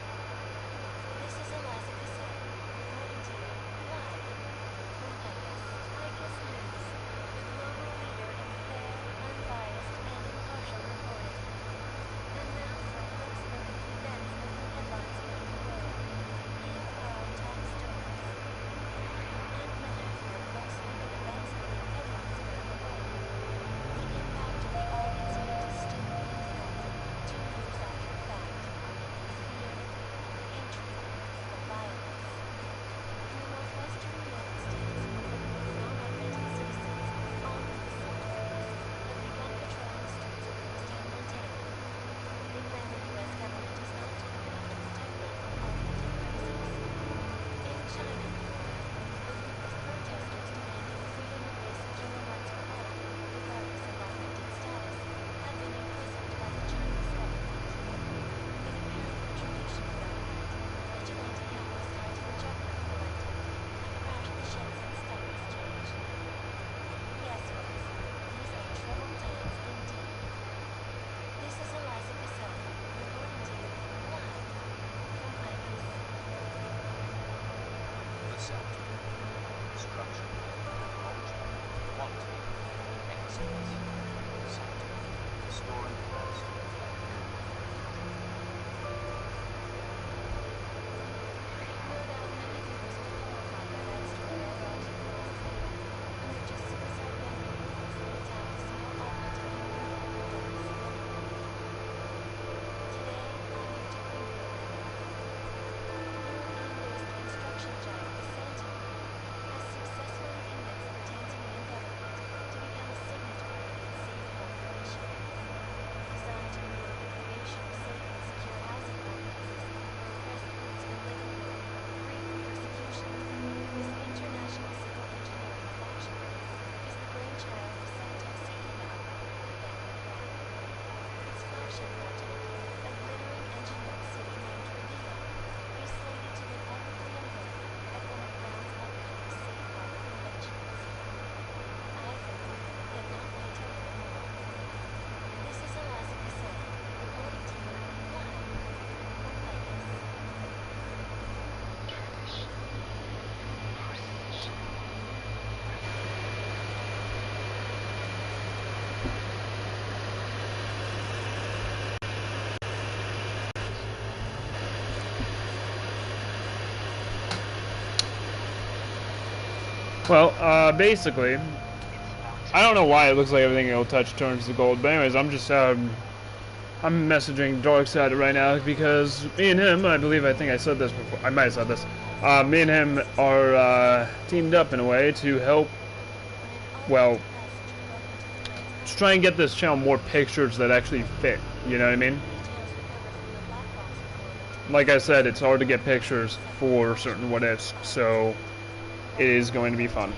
This is Eliza Cassell, reporting to you live from Picus News, the global leader in fair, unbiased, and impartial reporting. And now for a close look at the events making headlines around the world. Here are our top stories. And now for a close look at events making headlines around the world. The impact of the ARG incident is still being felt 2 years after the fact. Fear, hatred, or violence. In the northwestern United States, a group of non-Augmented citizens armed with assault weapons have begun patrolling the streets of Lewistown, Montana. They claim the U.S. government is not doing enough to protect them from augmented crises. In China, a group of protesters demanding freedom of basic human rights for all, regardless of augmented status, have been imprisoned by the Chinese government. In apparent retribution for that, vigilante cameras tied to the juggernaut collective have crashed the Shenzhen Stock Exchange. Yes, folks, these are troubled times indeed. This is Eliza Cassell, reporting to you live from Picus. This afternoon, destruction, origin, quantity, excellence, scientific, historic quest for that period. No doubt many viewers were horrified by that story I brought to you last week. Under just suicide bombing rockets that attack a small augmented human being with deadly civilian. Today, I'm here to bring you a bit of European-based construction giant Santo has successfully convinced the Tanzanian government to become a signatory to its Safe Harbor initiative. Designed to enable the creation of safe and secure housing complexes where oppressed groups can live and work free from persecution, this international civil engineering flagship is the brainchild of Santo CEO Nathaniel Brown. Its flagship project, a glittering engineered city named Reveal, is slated to be publicly unveiled at one of Brown's upcoming Safe Harbor conventions. I think we cannot wait to learn more. This is Eliza Cassell, reporting to you live from Picus. Well, basically, I don't know why it looks like everything it'll touch turns to gold, but anyways, I'm just, I'm messaging Darkseid right now because me and him, I think I said this before, I might have said this, me and him are, teamed up in a way to help, well, to try and get this channel more pictures that actually fit, you know what I mean? Like I said, it's hard to get pictures for certain what-ifs, so it is going to be fun.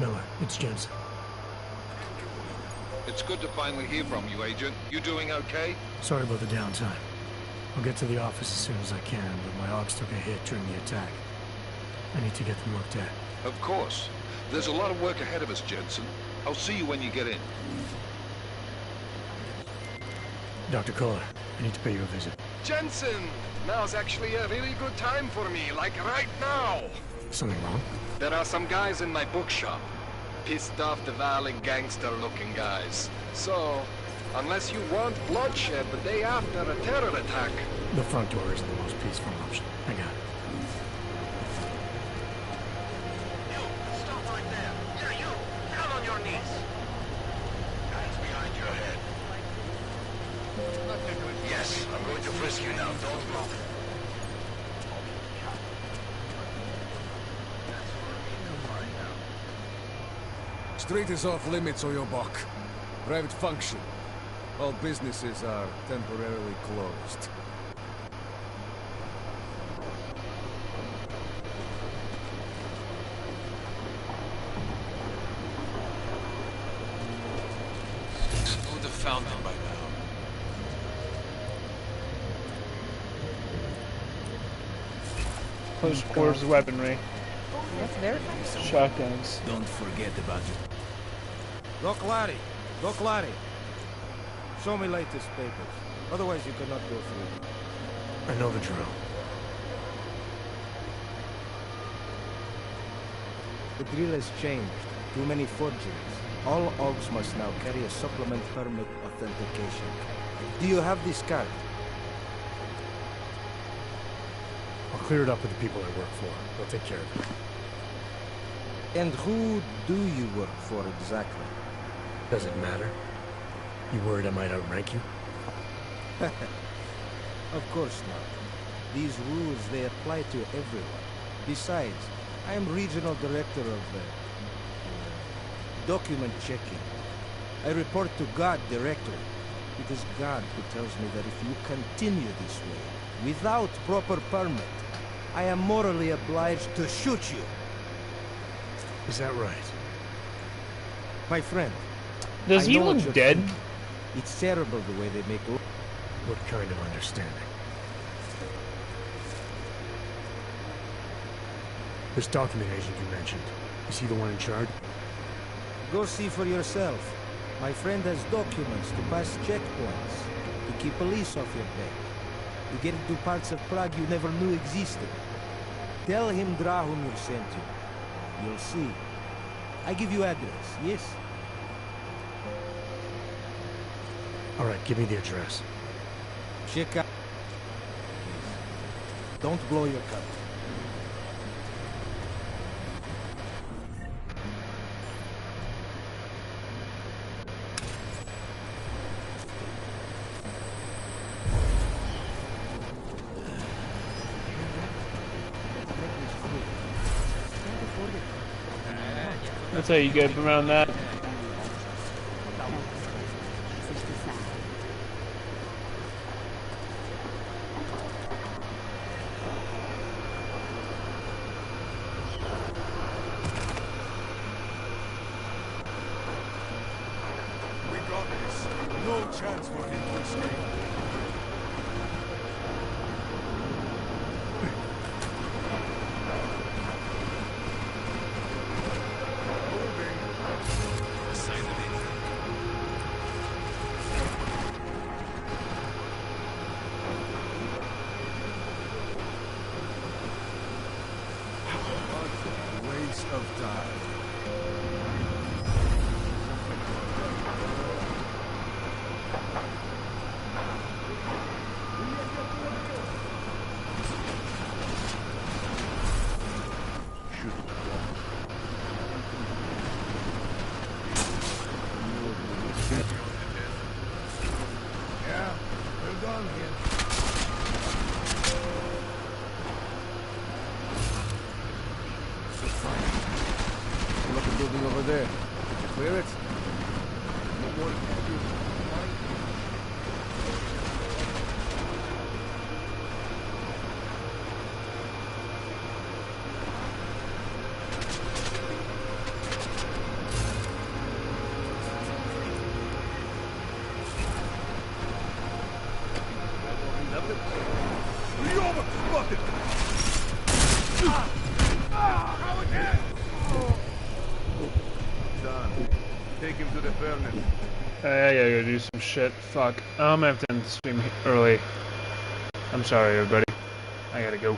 Miller, it's Jensen. It's good to finally hear from you, Agent. You doing okay? Sorry about the downtime. I'll get to the office as soon as I can, but my ops took a hit during the attack. I need to get them looked at. Of course. There's a lot of work ahead of us, Jensen. I'll see you when you get in. Dr. Kohler, I need to pay you a visit. Jensen! Now's actually a really good time for me, like right now! Something wrong? There are some guys in my bookshop. Pissed off the valley gangster-looking guys. So, unless you want bloodshed the day after a terror attack... The front door isn't the most peaceful option. I got it. Stop right there! Yeah, you! Down on your knees! Hands behind your head. Yes, I'm going to frisk you now. Don't move. Street is off limits, Oyobok. Private function. All businesses are temporarily closed. I would have found them by now. Close quarters weaponry. That's very nice. Shotguns. Don't forget about it. Doc Larry! Doc Larry! Show me latest papers. Otherwise you cannot go through. I know the drill. The drill has changed. Too many forgeries. All OGs must now carry a supplement permit authentication. Do you have this card? I'll clear it up with the people I work for. They'll take care of it. And who do you work for exactly? Does it matter? You worried I might outrank you? Of course not. These rules, they apply to everyone. Besides, I am regional director of document checking. I report to God directly. It is God who tells me that if you continue this way, without proper permit, I am morally obliged to shoot you. Is that right? My friend. Does he look dead? Thinking. It's terrible the way they make... What kind of understanding? This document agent you mentioned, is he the one in charge? Go see for yourself. My friend has documents to pass checkpoints, to keep police off your back. You get into parts of Prague you never knew existed. Tell him Drahomir sent you. You'll see. I give you address, yes? All right, give me the address. Check out. Don't blow your cover. That's how you get around that. We got this. No chance for him to escape. Of time. Yeah, we're done here. Building over there. Did you clear it? Done. Take him to the furnace. I gotta go do some shit. Fuck. I'm gonna have to end the stream early. I'm sorry, everybody. I gotta go.